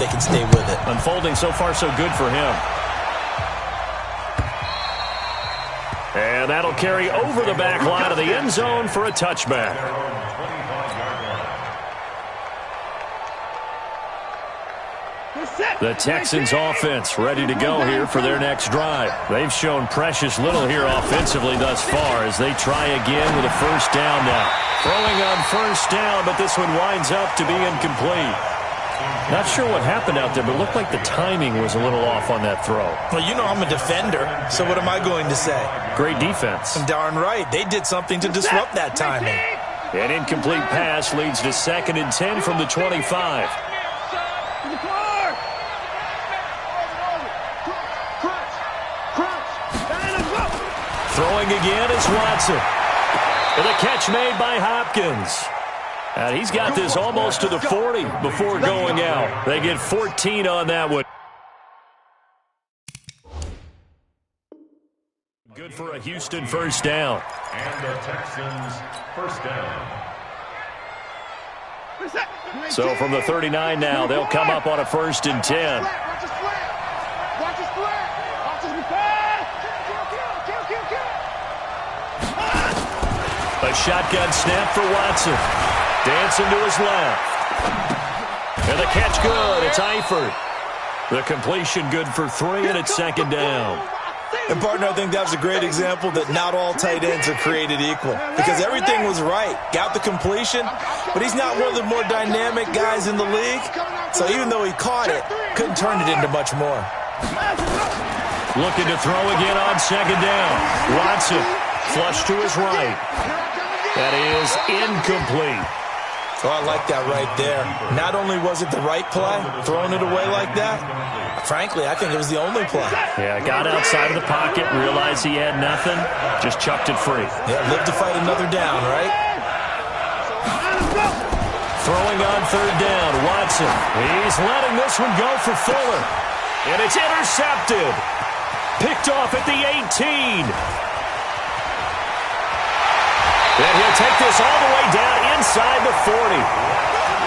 can stay with it. Unfolding so far so good for him. And that'll carry over the back line of the end zone for a touchback. The Texans offense ready to go here for their next drive. They've shown precious little here offensively thus far as they try again with a first down now. Throwing on first down, but this one winds up to be incomplete. Not sure what happened out there, but it looked like the timing was a little off on that throw. Well, you know I'm a defender, so what am I going to say? Great defense. Darn right. They did something to disrupt that timing. An incomplete pass leads to 2nd and 10 from the 25. Throwing again is Watson. And a catch made by Hopkins. And he's got this almost to the 40 before going out. They get 14 on that one. Good for a Houston first down. And the Texans first down. So from the 39 now, they'll come up on a 1st and 10. A shotgun snap for Watson. Dancing to his left. And the catch good. It's Eifert. The completion good for 3, and it's 2nd down. And, partner, I think that was a great example that not all tight ends are created equal. Because everything was right. Got the completion, but he's not one of the more dynamic guys in the league. So even though he caught it, couldn't turn it into much more. Looking to throw again on 2nd down. Watson, flush to his right. That is incomplete. Oh, I like that right there. Not only was it the right play, throwing it away like that, frankly, I think it was the only play. Yeah, got outside of the pocket, realized he had nothing, just chucked it free. Yeah, live to fight another down, right? Throwing on 3rd down, Watson. He's letting this one go for Fuller. And it's intercepted. Picked off at the 18. And he'll take this all the way down inside the 40.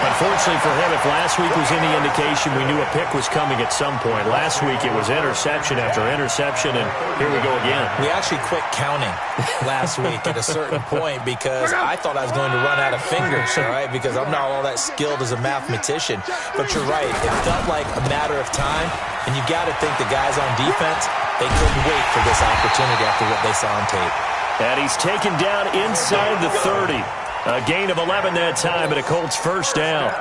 Unfortunately for him, if last week was any indication, we knew a pick was coming at some point. Last week it was interception after interception, and here we go again. We actually quit counting last week at a certain point because I thought I was going to run out of fingers, all right, because I'm not all that skilled as a mathematician. But you're right. It felt like a matter of time, and you got to think the guys on defense, they couldn't wait for this opportunity after what they saw on tape. And he's taken down inside the 30. A gain of 11 that time, and a Colts first down.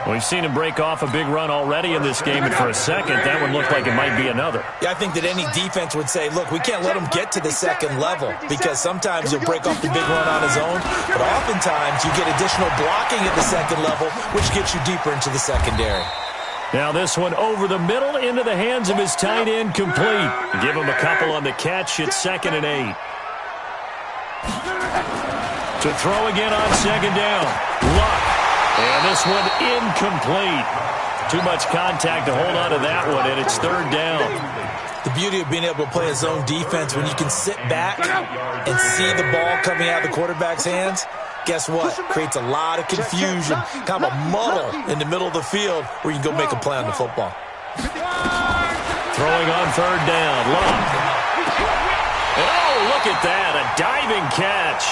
We've seen him break off a big run already in this game, and for a second, that one looked like it might be another. Yeah, I think that any defense would say, look, we can't let him get to the 2nd level because sometimes he'll break off the big run on his own, but oftentimes you get additional blocking at the 2nd level, which gets you deeper into the secondary. Now this one over the middle into the hands of his tight end, complete. Give him a couple on the catch. It's 2nd and 8. To throw again on 2nd down. Luck. And this one incomplete. Too much contact to hold on to that one, and it's 3rd down. The beauty of being able to play a zone defense when you can sit back and see the ball coming out of the quarterback's hands, guess what? Creates a lot of confusion, kind of a muddle in the middle of the field where you can go make a play on the football. Throwing on 3rd down. Luck. And oh, look at that, a diving catch.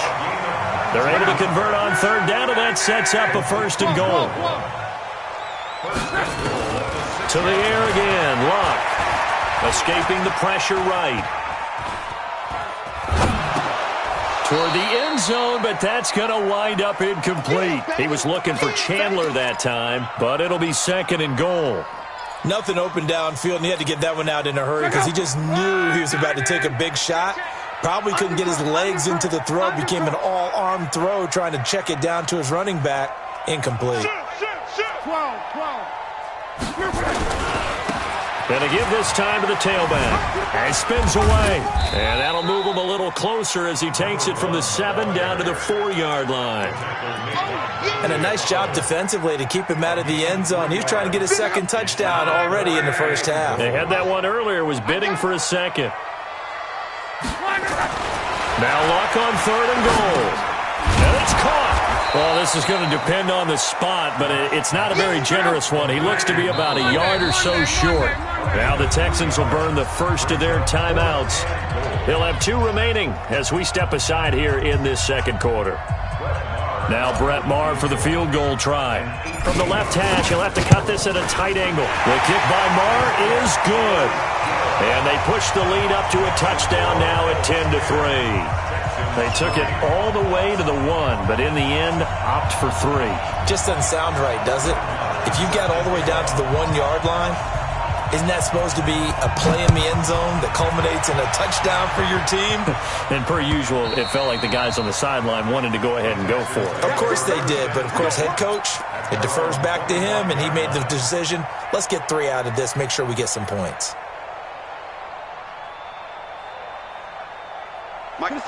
They're able to convert on 3rd down, and that sets up a 1st and goal. To the air again, Luck. Escaping the pressure right. Toward the end zone, but that's going to wind up incomplete. He was looking for Chandler that time, but it'll be 2nd and goal. Nothing open downfield, and he had to get that one out in a hurry because he just knew he was about to take a big shot. Probably couldn't get his legs into the throw. Became an all-arm throw trying to check it down to his running back. Incomplete. Going to give this time to the tailback. And spins away. And that'll move him a little closer as he takes it from the 7 down to the 4-yard line. And a nice job defensively to keep him out of the end zone. He's trying to get his 2nd touchdown already in the first half. They had that one earlier, was bidding for a 2nd. Now Luck on 3rd and goal. And it's caught. Well, this is going to depend on the spot, but it's not a very generous one. He looks to be about a yard or so short. Now the Texans will burn the first of their timeouts. They'll have 2 remaining as we step aside here in this second quarter. Now Brett Maher for the field goal try. From the left hash, he'll have to cut this at a tight angle. The kick by Maher is good. And they push the lead up to a touchdown now at 10-3. They took it all the way to the 1, but in the end, opt for 3. Just doesn't sound right, does it? If you got all the way down to the 1-yard line, isn't that supposed to be a play in the end zone that culminates in a touchdown for your team? And per usual, it felt like the guys on the sideline wanted to go ahead and go for it. Of course they did, but of course head coach, it defers back to him, and he made the decision, let's get 3 out of this, make sure we get some points.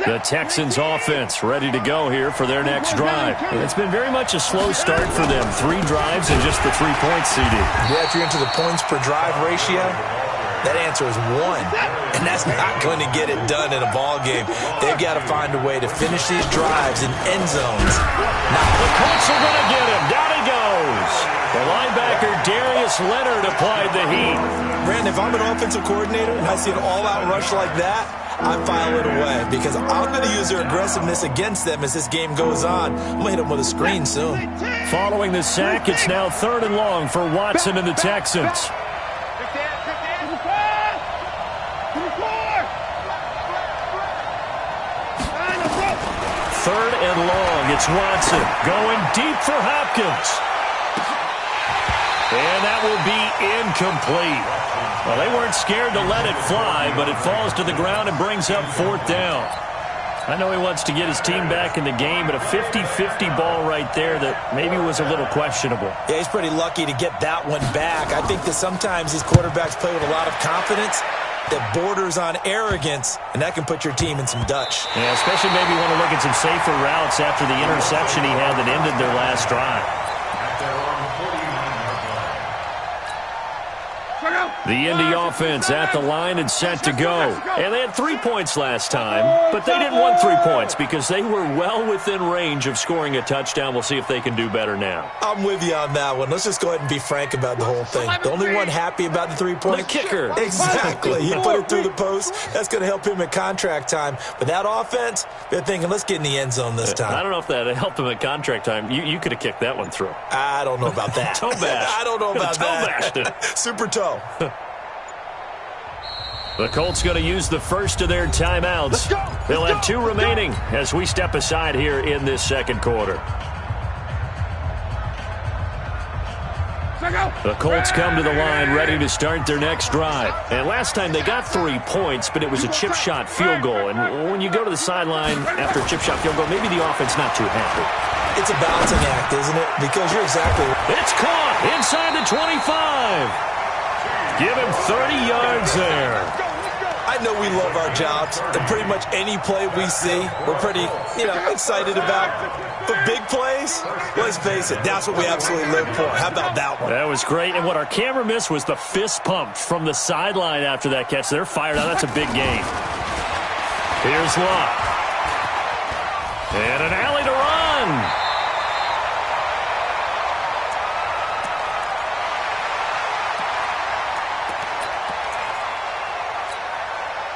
The Texans offense ready to go here for their next drive. It's been very much a slow start for them. 3 drives and just the 3 points, CD. Yeah, if you're into the points per drive ratio, that answer is 1. And that's not going to get it done in a ball game. They've got to find a way to finish these drives in end zones. The Colts are going to get him. Down he goes. The linebacker, Darius Leonard, applied the heat. Brandon, if I'm an offensive coordinator and I see an all-out rush like that, I file it away because I'm going to use their aggressiveness against them as this game goes on. I'm going to hit them with a screen soon. Following the sack, it's now 3rd and long for Watson and the Texans. 3rd and long. It's Watson going deep for Hopkins. And that will be incomplete. Well, they weren't scared to let it fly, but it falls to the ground and brings up 4th down. I know he wants to get his team back in the game, but a 50-50 ball right there that maybe was a little questionable. Yeah, he's pretty lucky to get that one back. I think that sometimes these quarterbacks play with a lot of confidence that borders on arrogance, and that can put your team in some Dutch. Yeah, especially maybe want to look at some safer routes after the interception he had that ended their last drive. The Indy offense at the line and set to go. And they had 3 points last time, but they didn't want 3 points because they were well within range of scoring a touchdown. We'll see if they can do better now. I'm with you on that one. Let's just go ahead and be frank about the whole thing. The only one happy about the 3-point? The kicker. Exactly. He put it through the post. That's going to help him at contract time. But that offense, they're thinking, let's get in the end zone this time. I don't know if that helped him at contract time. You could have kicked that one through. I don't know about that. Toe bash. I don't know about that. Toe bashed. Super toe. The Colts going to use the first of their timeouts. They'll have 2 remaining as we step aside here in this second quarter. The Colts come to the line ready to start their next drive. And last time they got 3 points, but it was a chip shot field goal. And when you go to the sideline after a chip shot field goal, maybe the offense not too happy. It's a balancing act, isn't it? Because you're exactly right. It's caught inside the 25. Give him 30 yards there. I know we love our jobs, and pretty much any play we see, we're pretty, excited about. But big plays, let's face it, that's what we absolutely live for. How about that one? That was great, and what our camera missed was the fist pump from the sideline after that catch. They're fired out. That's a big gain. Here's Luck. And an alley to run.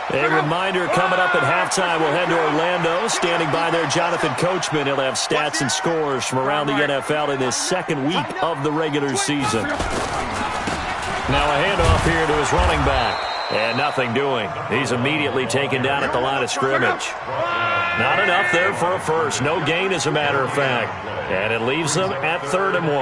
A reminder coming up at halftime. We'll head to Orlando. Standing by there, Jonathan Coachman. He'll have stats and scores from around the NFL in his second week of the regular season. Now a handoff here to his running back. And nothing doing. He's immediately taken down at the line of scrimmage. Not enough there for a first. No gain, as a matter of fact. And it leaves them at 3rd and 1.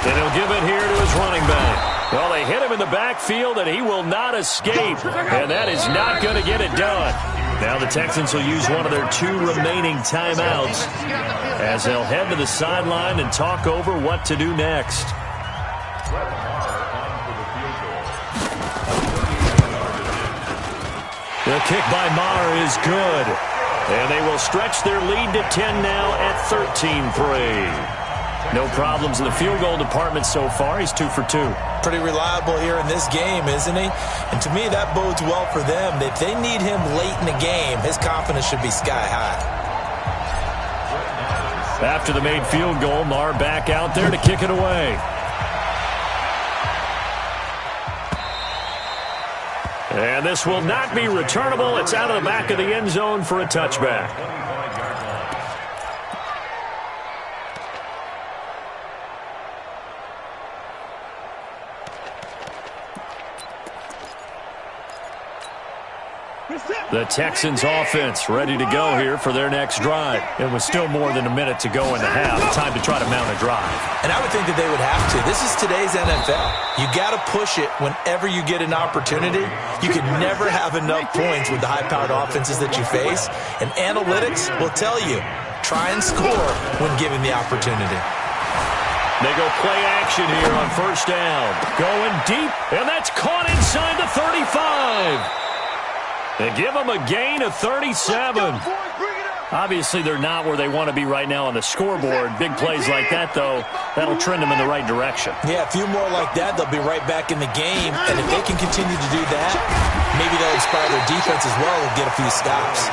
And he'll give it here to his running back. Well, they hit him in the backfield, and he will not escape. And that is not going to get it done. Now the Texans will use one of their 2 remaining timeouts as they'll head to the sideline and talk over what to do next. The kick by Maher is good. And they will stretch their lead to 10 now at 13-3. No problems in the field goal department so far. He's 2 for 2. Pretty reliable here in this game, isn't he? And to me, that bodes well for them. If they need him late in the game, his confidence should be sky high. After the made field goal, Marr back out there to kick it away. And this will not be returnable. It's out of the back of the end zone for a touchback. The Texans offense ready to go here for their next drive. It was still more than a minute to go in the half. Time to try to mount a drive. And I would think that they would have to. This is today's NFL. You got to push it whenever you get an opportunity. You can never have enough points with the high-powered offenses that you face. And analytics will tell you, try and score when given the opportunity. They go play action here on first down. Going deep, and that's caught inside the 35. They give them a gain of 37. Obviously, they're not where they want to be right now on the scoreboard. Big plays like that, though, that'll trend them in the right direction. Yeah, a few more like that, they'll be right back in the game. And if they can continue to do that, maybe they'll inspire their defense as well and get a few stops.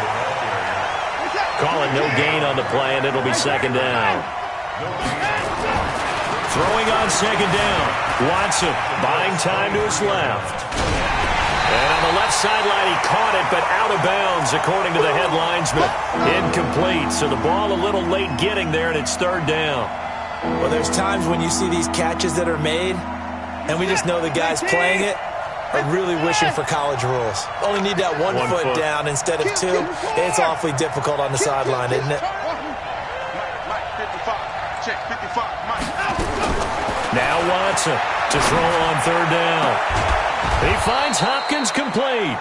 Calling no gain on the play, and it'll be second down. Throwing on second down. Watson buying time to his left. And on the left sideline, he caught it, but out of bounds, according to the head linesman. Incomplete, so the ball a little late getting there, and it's third down. Well, there's times when you see these catches that are made, and we just know the guys playing it are really wishing for college rules. Only need that one foot down instead of two. It's awfully difficult on the sideline, isn't it? Now Watson to throw on third down. He finds Hopkins complete.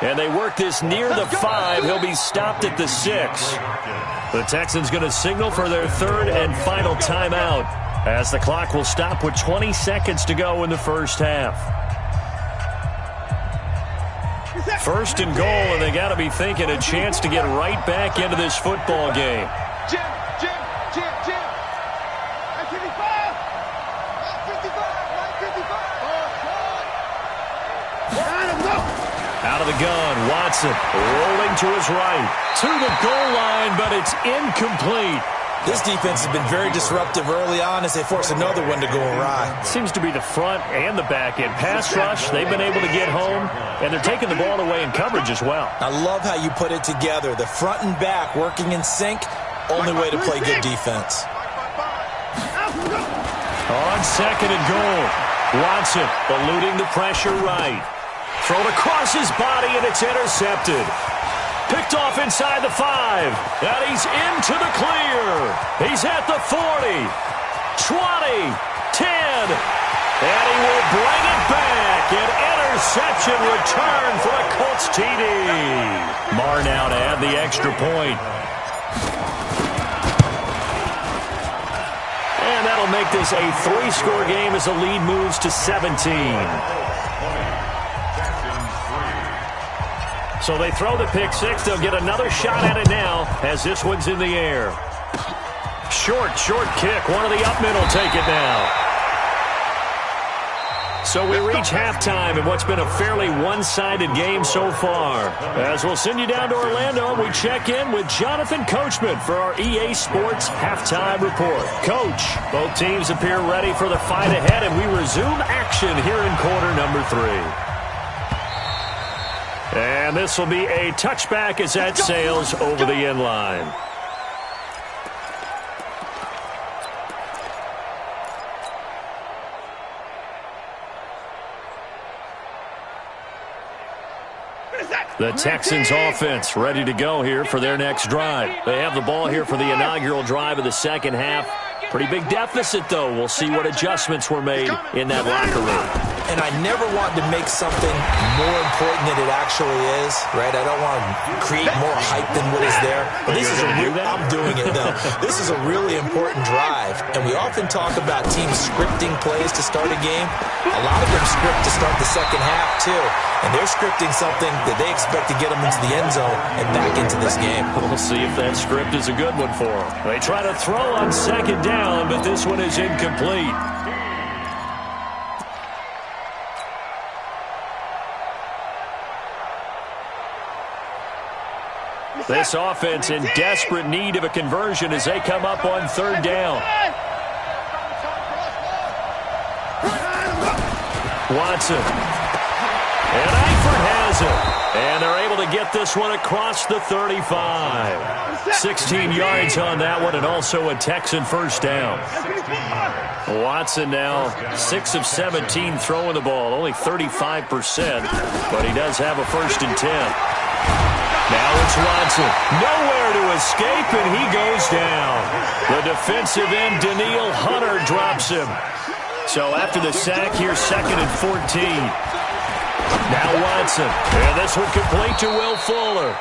And they work this near the 5. He'll be stopped at the 6. The Texans going to signal for their third and final timeout as the clock will stop with 20 seconds to go in the first half. First and goal, and they got to be thinking a chance to get right back into this football game. Out of the gun, Watson rolling to his right. To the goal line, but it's incomplete. This defense has been very disruptive early on as they force another one to go awry. Seems to be the front and the back end. Pass rush, they've been able to get home, and they're taking the ball away in coverage as well. I love how you put it together. The front and back working in sync, only way to play good defense. On second and goal, Watson eluding the pressure right. Thrown across his body, and it's intercepted. Picked off inside the 5, and he's into the clear. He's at the 40, 20, 10, and he will bring it back. An interception return for a Colts TD. Marr now to add the extra point. And that'll make this a 3-score game as the lead moves to 17. So they throw the pick 6. They'll get another shot at it now as this one's in the air. Short kick. One of the up mid will take it now. So we reach halftime in what's been a fairly one-sided game so far. As we'll send you down to Orlando, we check in with Jonathan Coachman for our EA Sports Halftime Report. Coach, both teams appear ready for the fight ahead, and we resume action here in quarter number 3. And this will be a touchback as that sails over the end line. The Texans offense ready to go here for their next drive. They have the ball here for the inaugural drive of the second half. Pretty big deficit, though. We'll see what adjustments were made in that locker room. And I never want to make something more important than it actually is, right? I don't want to create more hype than what is there. But this is I'm doing it, though. This is a really important drive. And we often talk about teams scripting plays to start a game. A lot of them script to start the second half, too. And they're scripting something that they expect to get them into the end zone and back into this game. We'll see if that script is a good one for them. They try to throw on second down, but this one is incomplete. This offense in desperate need of a conversion as they come up on third down. Watson. And Eifert has it. And they're able to get this one across the 35. 16 yards on that one, and also a Texan first down. Watson now 6 of 17 throwing the ball, only 35%, but he does have a 1st and 10. Now it's Watson. Nowhere to escape, and he goes down. The defensive end, Danielle Hunter, drops him. So after the sack here, 2nd and 14. Now Watson. And this one complete to Will Fuller.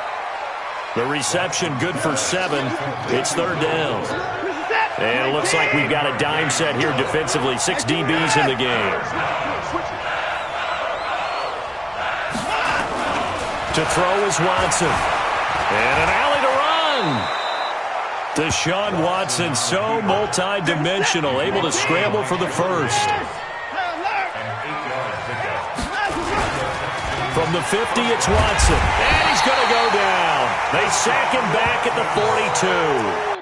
The reception good for 7. It's 3rd down. And it looks like we've got a dime set here defensively. 6 DBs in the game. To throw is Watson. And an alley to run. Deshaun Watson, so multi-dimensional, able to scramble for the first. From the 50, it's Watson. And he's going to go down. They sack him back at the 42.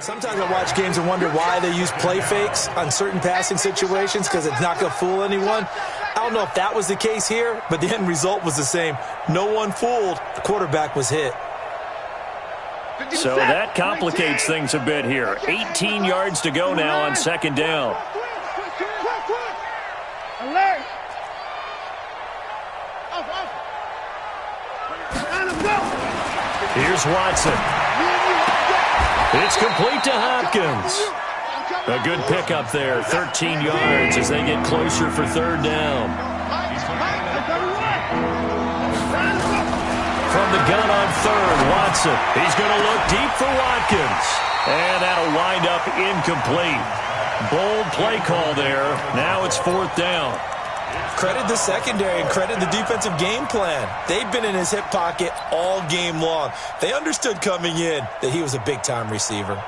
Sometimes I watch games and wonder why they use play fakes on certain passing situations, because it's not going to fool anyone. I don't know if that was the case here, but the end result was the same. No one fooled. The quarterback was hit. So that complicates things a bit here. 18 yards to go now on 2nd down. Alert! Here's Watson. It's complete to Hopkins. A good pickup there, 13 yards as they get closer for 3rd down. From the gun on 3rd, Watson. He's going to look deep for Watkins. And that'll wind up incomplete. Bold play call there. Now it's 4th down. Credit the secondary and credit the defensive game plan. They've been in his hip pocket all game long. They understood coming in that he was a big-time receiver.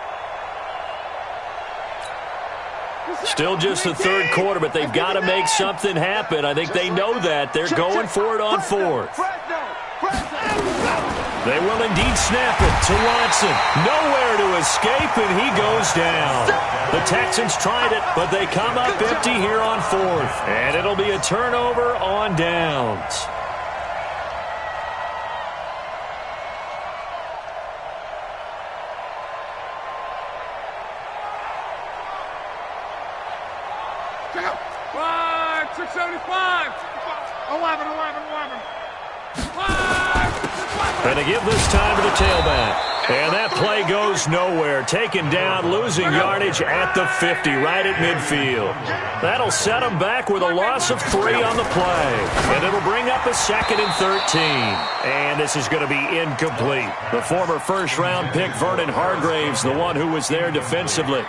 Still just the 3rd quarter, but they've got to make something happen. I think they know that. They're going for it on 4th. They will indeed snap it to Watson. Nowhere to escape, and he goes down. The Texans tried it, but they come up empty here on 4th. And it'll be a turnover on downs. Five, 675. 11. And they give this time to the tailback. And that play goes nowhere. Taken down, losing yardage at the 50, right at midfield. That'll set them back with a loss of 3 on the play. And it'll bring up a 2nd and 13. And this is going to be incomplete. The former first-round pick, Vernon Hargraves, the one who was there defensively.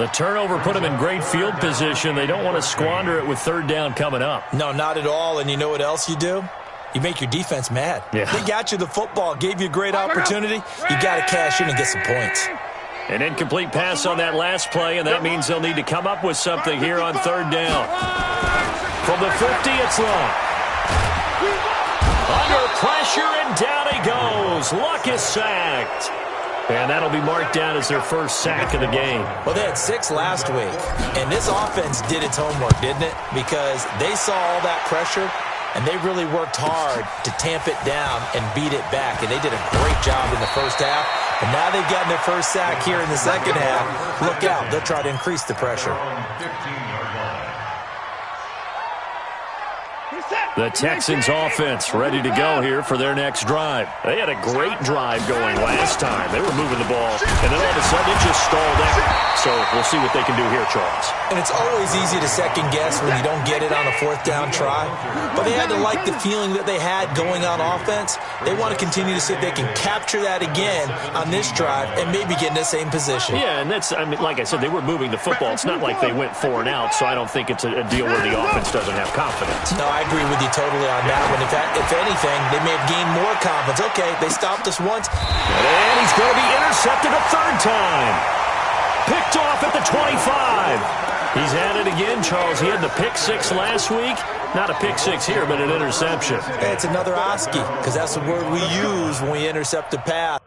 The turnover put them in great field position. They don't want to squander it with 3rd down coming up. No, not at all. And you know what else you do? You make your defense mad. Yeah. They got you the football, gave you a great opportunity. You got to cash in and get some points. An incomplete pass on that last play, and that means they'll need to come up with something here on 3rd down. From the 50, it's long. Under pressure, and down he goes. Luck is sacked. And that'll be marked down as their first sack of the game. Well, they had 6 last week, and this offense did its homework, didn't it? Because they saw all that pressure, and they really worked hard to tamp it down and beat it back, and they did a great job in the first half. And now they've gotten their first sack here in the second half. Look out, they'll try to increase the pressure. Reset. The Texans offense ready to go here for their next drive. They had a great drive going last time. They were moving the ball, and then all of a sudden it just stalled out. So we'll see what they can do here, Charles. And it's always easy to second guess when you don't get it on a fourth down try. But they had to like the feeling that they had going on offense. They want to continue to see if they can capture that again on this drive and maybe get in the same position. Yeah, and that's, I mean, like I said, they were moving the football. It's not like they went 4 and out, so I don't think it's a deal where the offense doesn't have confidence. No, I agree with you totally on that one. If anything, they may have gained more confidence. Okay, they stopped us once. And he's going to be intercepted a third time. Picked off at the 25. He's at it again, Charles. He had the pick 6 last week. Not a pick 6 here, but an interception. It's another Oski, because that's the word we use when we intercept a pass.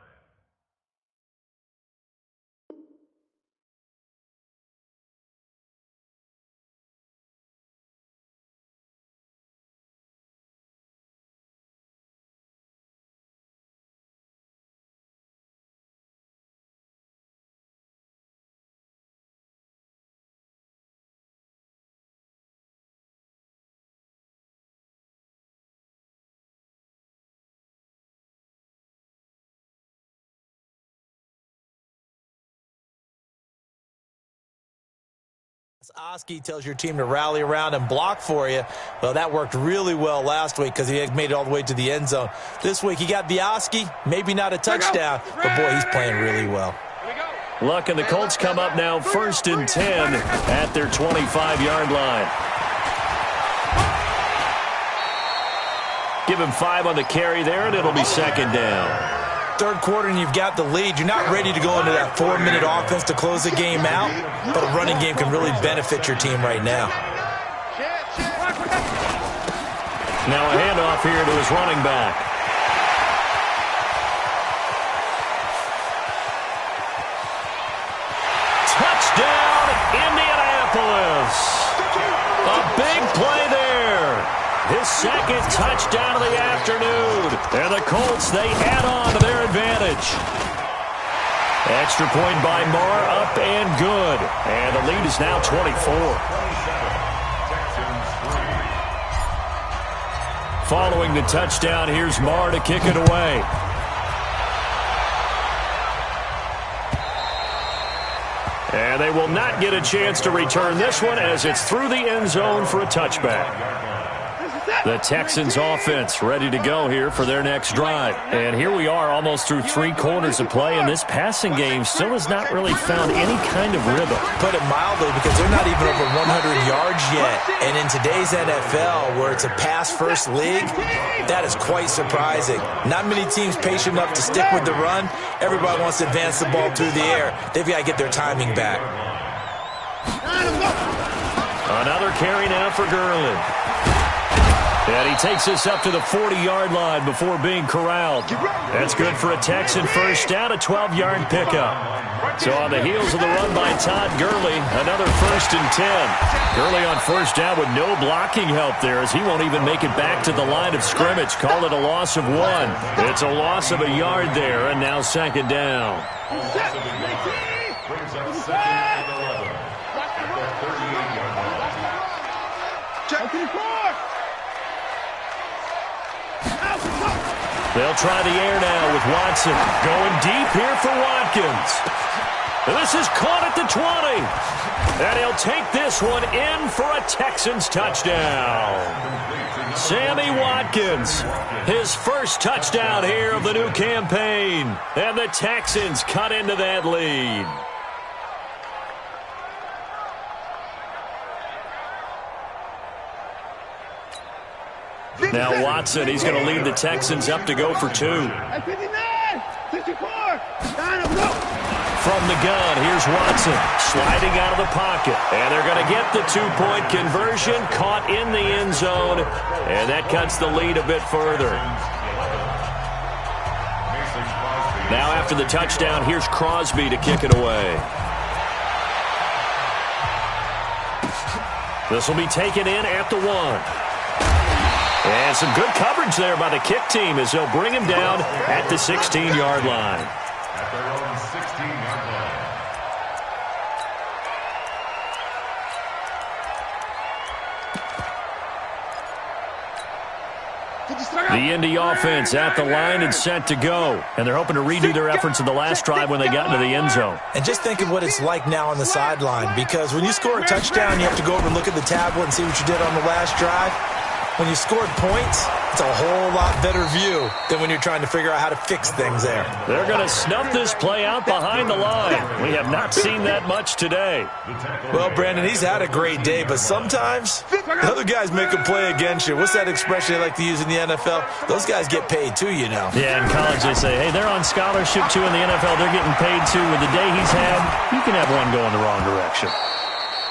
Oski tells your team to rally around and block for you. Well, that worked really well last week because he had made it all the way to the end zone. This week he got the Oski, maybe not a touchdown, but boy, he's playing really well. Luck and the Colts come up now 1st and 10 at their 25-yard line. Give him 5 on the carry there, and it'll be 2nd down. Third quarter and you've got the lead. You're not ready to go into that 4-minute offense to close the game out, but a running game can really benefit your team right now. Now a handoff here to his running back. Touchdown, Indianapolis. A big play there. His 2nd touchdown of the afternoon. And the Colts, they add on to their advantage. Extra point by Marr, up and good. And the lead is now 24. Following the touchdown, here's Marr to kick it away. And they will not get a chance to return this one as it's through the end zone for a touchback. The Texans offense ready to go here for their next drive. And here we are almost through 3 quarters of play, and this passing game still has not really found any kind of rhythm. Put it mildly, because they're not even over 100 yards yet. And in today's NFL, where it's a pass-first league, that is quite surprising. Not many teams patient enough to stick with the run. Everybody wants to advance the ball through the air. They've got to get their timing back. Another carry now for Garland. And he takes us up to the 40-yard line before being corralled. That's good for a Texan first down, a 12-yard pickup. So on the heels of the run by Todd Gurley, another 1st and 10. Gurley on first down with no blocking help there as he won't even make it back to the line of scrimmage. Call it a loss of 1. It's a loss of a yard there, and now 2nd down. Brings up 2nd and 11 at the 38-yard line. Check the court. They'll try the air now with Watson. Going deep here for Watkins. And this is caught at the 20. And he'll take this one in for a Texans touchdown. Sammy Watkins, his first touchdown here of the new campaign. And the Texans cut into that lead. Now Watson, he's going to lead the Texans up to go for 2. From the gun, here's Watson sliding out of the pocket. And they're going to get the 2-point conversion, caught in the end zone. And that cuts the lead a bit further. Now after the touchdown, here's Crosby to kick it away. This will be taken in at the 1. And some good coverage there by the kick team as they'll bring him down at the 16-yard line. At their own 16-yard line. The Indy offense at the line and set to go. And they're hoping to redo their efforts in the last drive when they got into the end zone. And just think of what it's like now on the sideline, because when you score a touchdown, you have to go over and look at the tablet and see what you did on the last drive. When you scored points, it's a whole lot better view than when you're trying to figure out how to fix things there. They're going to snuff this play out behind the line. We have not seen that much today. Well, Brandon, he's had a great day, but sometimes other guys make a play against you. What's that expression they like to use in the NFL? Those guys get paid too, you know. Yeah, in college they say, hey, they're on scholarship too. In the NFL, they're getting paid too. With the day he's had, you can have one going the wrong direction.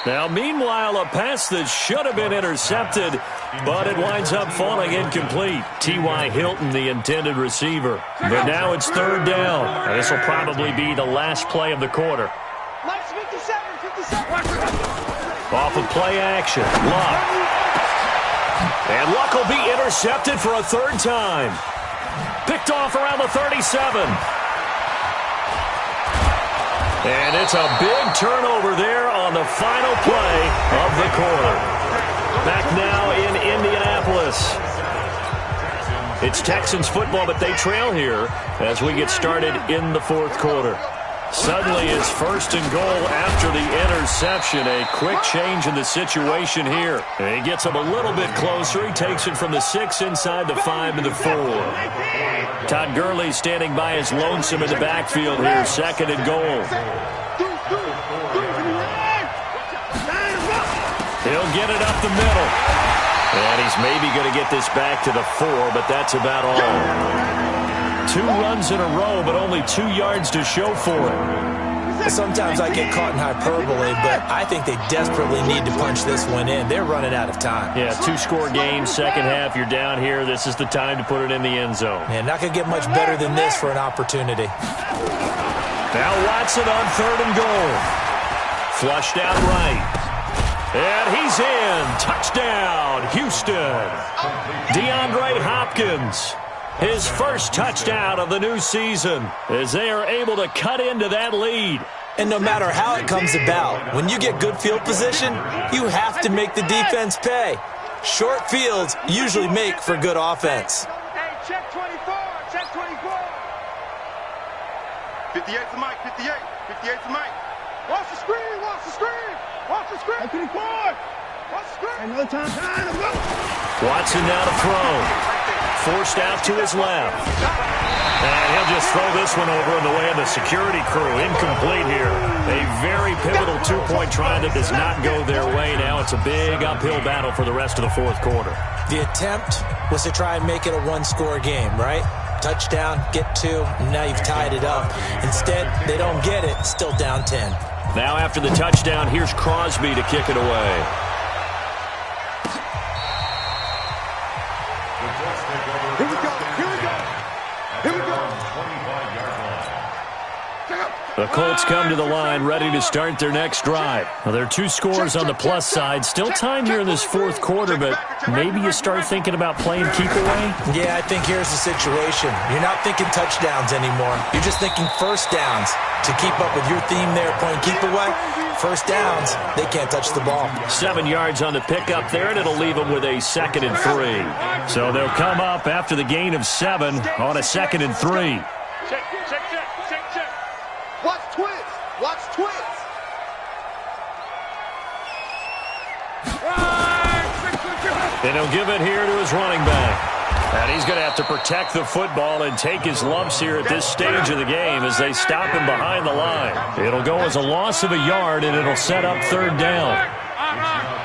Now, meanwhile, a pass that should have been intercepted, but it winds up falling incomplete. T.Y. Hilton, the intended receiver. But now it's third down. And this will probably be the last play of the quarter. Off of play action. Luck. And Luck will be intercepted for a third time. Picked off around the 37. And it's a big turnover there on the final play of the quarter. Back now in Indianapolis. It's Texans football, but they trail here as we get started in the fourth quarter. Suddenly it's first and goal after the interception. A quick change in the situation here. And he gets him a little bit closer. He takes it from the 6 inside the 5 to the 4. Todd Gurley standing by his lonesome in the backfield here. Second and goal. He'll get it up the middle. And he's maybe going to get this back to the 4, but that's about all. 2 runs in a row, but only 2 yards to show for it. Sometimes I get caught in hyperbole, but I think they desperately need to punch this one in. They're running out of time. Yeah, 2-score game, second half, you're down here. This is the time to put it in the end zone. Man, not going to get much better than this for an opportunity. Now Watson on third and goal. Flushed out right. And he's in. Touchdown, Houston. DeAndre Hopkins. His first touchdown of the new season as they are able to cut into that lead. And no matter how it comes about, when you get good field position, you have to make the defense pay. Short fields usually make for good offense. Hey, check 24, check 24. 58 to Mike, 58, 58 to Mike. Watch the screen, watch the screen, watch the screen. 24, watch the screen. Another time, Watson now to throw. Forced out to his left. And he'll just throw this one over in the way of the security crew. Incomplete here. A very pivotal two-point try that does not go their way. Now it's a big uphill battle for the rest of the fourth quarter. The attempt was to try and make it a one-score game, right? Touchdown, get 2, and now you've tied it up. Instead, they don't get it. Still down 10. Now after the touchdown, here's Crosby to kick it away. Here we go, here we go, here we go. The Colts come to the line ready to start their next drive. Well, there are 2 scores on the plus side. Still time here in this fourth quarter, but maybe you start thinking about playing keep away? Yeah, I think here's the situation. You're not thinking touchdowns anymore. You're just thinking first downs. To keep up with your theme there, playing keep away, first downs, they can't touch the ball. 7 yards on the pickup there, and it'll leave them with a 2nd and 3. So they'll come up after the gain of 7 on a 2nd and 3. Check, check, check, check, check. Watch twins, watch twins. And he'll give it here to his running back. And he's going to have to protect the football and take his lumps here at this stage of the game as they stop him behind the line. It'll go as a loss of a yard, and it'll set up third down.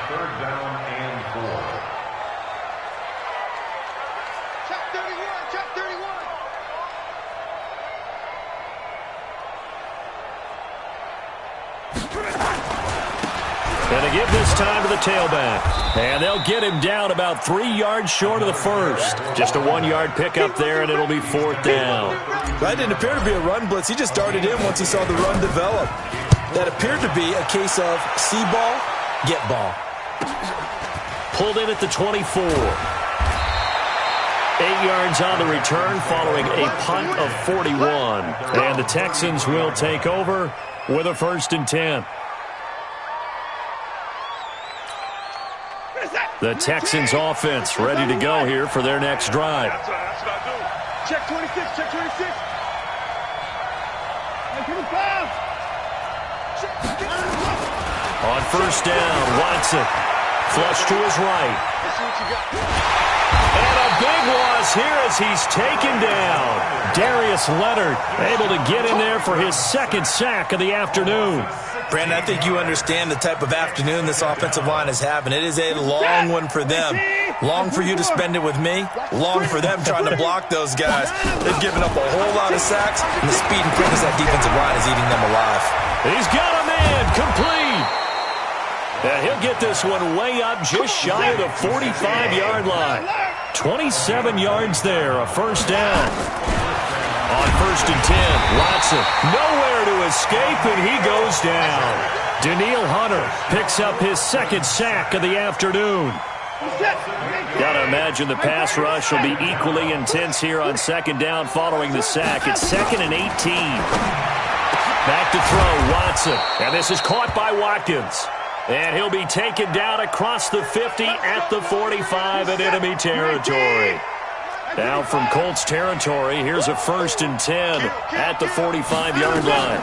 Third down and 4. Check 31, check 31. And to give this time to the tailback. And they'll get him down about 3 yards short of the first. Just a 1-yard pickup there, and it'll be fourth down. That didn't appear to be a run blitz. He just darted in once he saw the run develop. That appeared to be a case of see ball, get ball. Pulled in at the 24. 8 yards on the return following a punt of 41. And the Texans will take over with a 1st and 10. What is that? The Texans offense ready to go here for their next drive. That's what I do. Check 26, check 26. On first down, Watson. Flush to his right. Let's see what you got. And a big loss here as he's taken down. Darius Leonard able to get in there for his second sack of the afternoon. Brandon, I think you understand the type of afternoon this offensive line is having. It is a long one for them. Long for you to spend it with me. Long for them trying to block those guys. They've given up a whole lot of sacks, and the speed and quickness of that defensive line is eating them alive. He's got a man complete. And he'll get this one way up just shy of the 45-yard line. 27 yards there, a first down. On first and 10, Watson nowhere to escape, and he goes down. Danielle Hunter picks up his second sack of the afternoon. Got to imagine the pass rush will be equally intense here on second down following the sack. It's 2nd and 18. Back to throw, Watson. And this is caught by Watkins. And he'll be taken down across the 50 at the 45 in enemy territory. Now from Colts territory, here's a 1st and 10 at the 45-yard line.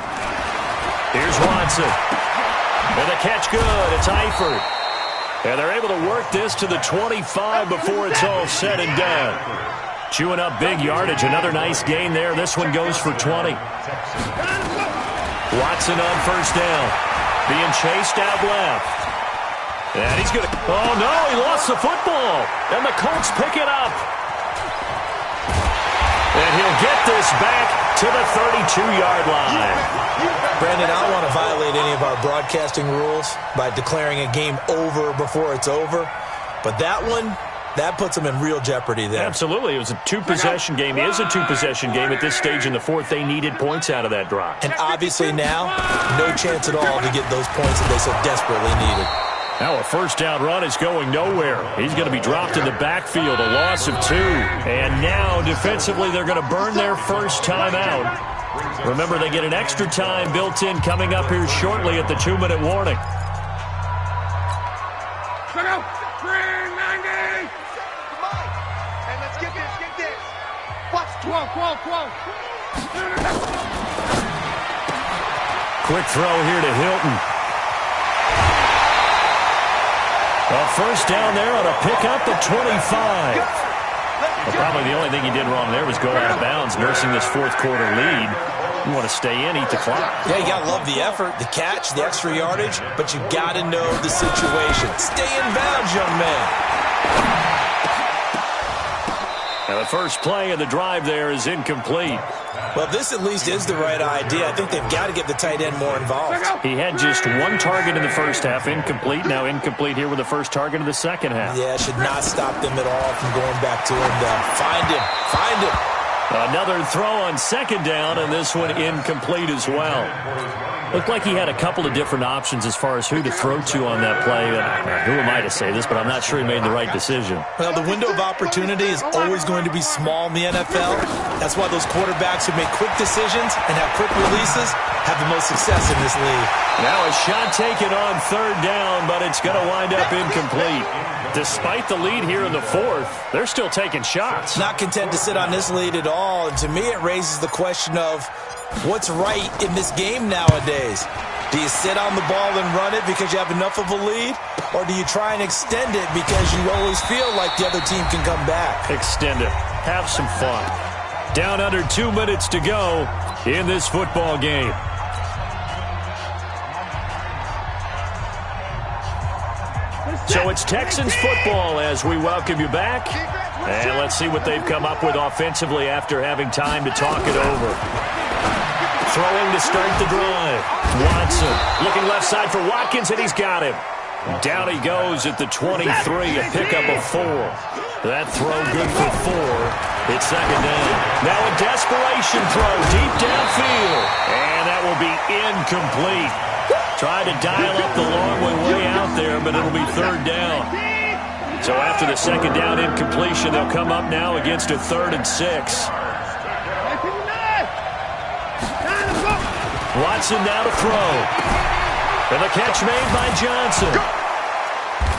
Here's Watson. And the catch good. It's Eifert. And they're able to work this to the 25 before it's all said and done. Chewing up big yardage. Another nice gain there. This one goes for 20. Watson on first down. Being chased out left. And he's going to... Oh, no, he lost the football. And the Colts pick it up. And he'll get this back to the 32-yard line. Brandon, I don't want to violate any of our broadcasting rules by declaring a game over before it's over. But that one, that puts them in real jeopardy there. Absolutely. It was a two-possession game. It is a two-possession game at this stage in the fourth. They needed points out of that drive. And obviously now, no chance at all to get those points that they so desperately needed. Now a first down run is going nowhere. He's going to be dropped in the backfield, a loss of 2. And now defensively they're going to burn their first time out. Remember, they get an extra time built in coming up here shortly at the 2-minute warning. Go! 390! And let's get this. Watch 12. Quick throw here to Hilton. A first down there on a pickup at 25. Well, probably the only thing he did wrong there was go out of bounds, nursing this fourth quarter lead. You want to stay in, eat the clock. Yeah, you got to love the effort, the catch, the extra yardage, but you got to know the situation. Stay in bounds, young man. Now the first play of the drive there is incomplete. Well, this at least is the right idea. I think they've got to get the tight end more involved. He had just one target in the first half, incomplete. Now incomplete here with the first target of the second half. Yeah, should not stop them at all from going back to him. Find him. Another throw on second down, and this one incomplete as well. Looked like he had a couple of different options as far as who to throw to on that play. Who am I to say this, but I'm not sure he made the right decision. Well, the window of opportunity is always going to be small in the NFL. That's why those quarterbacks who make quick decisions and have quick releases have the most success in this league. Now a shot taken on third down, but it's going to wind up incomplete. Despite the lead here in the fourth, they're still taking shots. Not content to sit on this lead at all, and to me it raises the question of what's right in this game nowadays. Do you sit on the ball and run it because you have enough of a lead, or do you try and extend it because you always feel like the other team can come back? Extend it. Have some fun. Down under 2 minutes to go in this football game. So it's Texans football as we welcome you back. And let's see what they've come up with offensively after having time to talk it over. Throwing to start the drive. Watson looking left side for Watkins, and he's got him. Down he goes at the 23, a pickup of 4. That throw good for 4. It's second down. Now a desperation throw deep downfield. And that will be incomplete. Tried to dial up the long way out there, but it'll be third down. So after the second down incompletion, they'll come up now against a 3rd and 6. Watson now to throw. And the catch made by Johnson.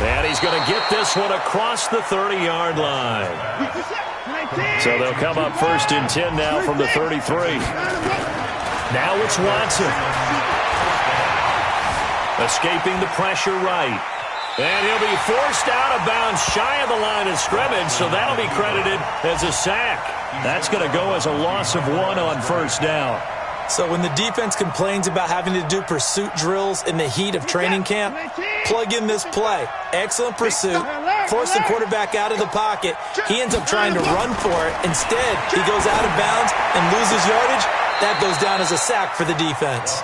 And he's going to get this one across the 30-yard line. So they'll come up 1st and 10 now from the 33. Now it's Watson. Escaping the pressure right. And he'll be forced out of bounds shy of the line of scrimmage, so that'll be credited as a sack. That's going to go as a loss of 1 on 1st down. So when the defense complains about having to do pursuit drills in the heat of training camp, plug in this play. Excellent pursuit. Force the quarterback out of the pocket. He ends up trying to run for it. Instead, he goes out of bounds and loses yardage. That goes down as a sack for the defense.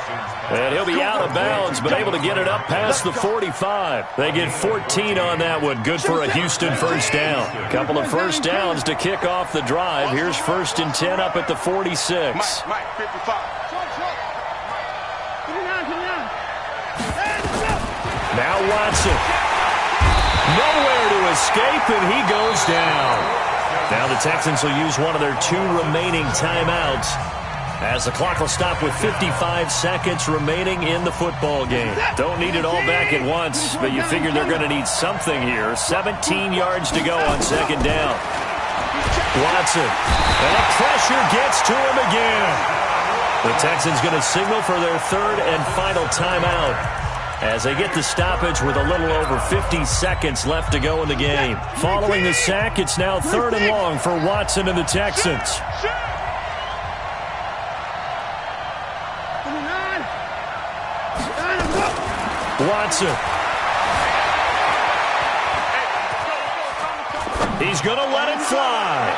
And he'll be out of bounds, but able to get it up past the 45. They get 14 on that one. Good for a Houston 1st down. Couple of 1st downs to kick off the drive. Here's 1st and 10 up at the 46. Mike, 55. Now Watson. Nowhere to escape, and he goes down. Now the Texans will use one of their 2 remaining timeouts, as the clock will stop with 55 seconds remaining in the football game. Don't need it all back at once, but you figure they're going to need something here. 17 yards to go on 2nd down. Watson. And the pressure gets to him again. The Texans going to signal for their 3rd and final timeout, as they get the stoppage with a little over 50 seconds left to go in the game. Following the sack, it's now 3rd and long for Watson and the Texans. Watson. He's going to let it fly.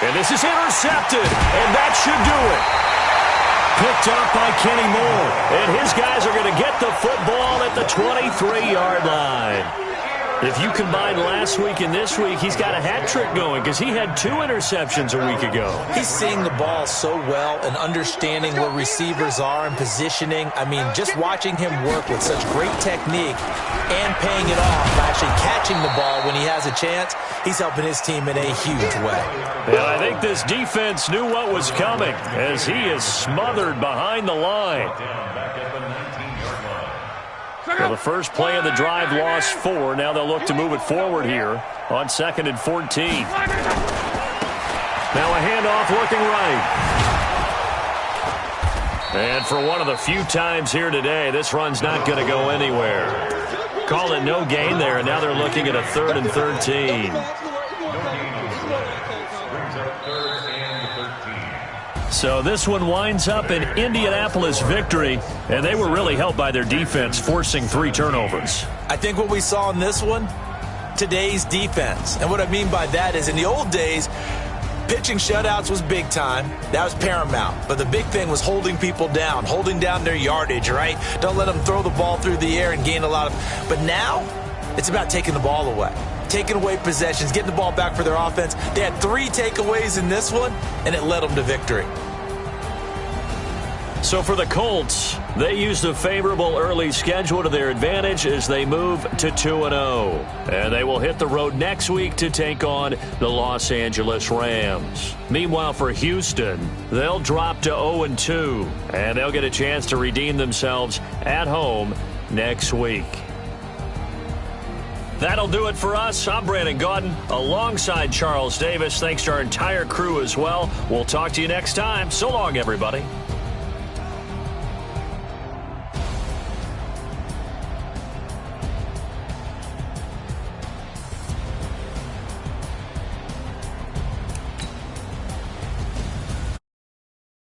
And this is intercepted, and that should do it. Picked off by Kenny Moore, and his guys are going to get the football at the 23-yard line. If you combine last week and this week, he's got a hat trick going because he had 2 interceptions a week ago. He's seeing the ball so well and understanding where receivers are and positioning. I mean, just watching him work with such great technique and paying it off by actually catching the ball when he has a chance, he's helping his team in a huge way. And I think this defense knew what was coming as he is smothered behind the line. So the first play of the drive lost 4. Now they'll look to move it forward here on 2nd and 14. Now a handoff looking right. And for one of the few times here today, this run's not going to go anywhere. Call it no gain there, and now they're looking at a 3rd and 13. So this one winds up an Indianapolis victory, and they were really helped by their defense, forcing 3 turnovers. I think what we saw in this one, today's defense. And what I mean by that is in the old days, pitching shutouts was big time. That was paramount. But the big thing was holding people down, holding down their yardage, right? Don't let them throw the ball through the air and gain a lot of. But now it's about taking the ball away. Taking away possessions, getting the ball back for their offense. They had 3 takeaways in this one, and it led them to victory. So for the Colts, they used a favorable early schedule to their advantage as they move to 2-0. And they will hit the road next week to take on the Los Angeles Rams. Meanwhile, for Houston, they'll drop to 0-2, and they'll get a chance to redeem themselves at home next week. That'll do it for us. I'm Brandon Gaudin alongside Charles Davis. Thanks to our entire crew as well. We'll talk to you next time. So long, everybody.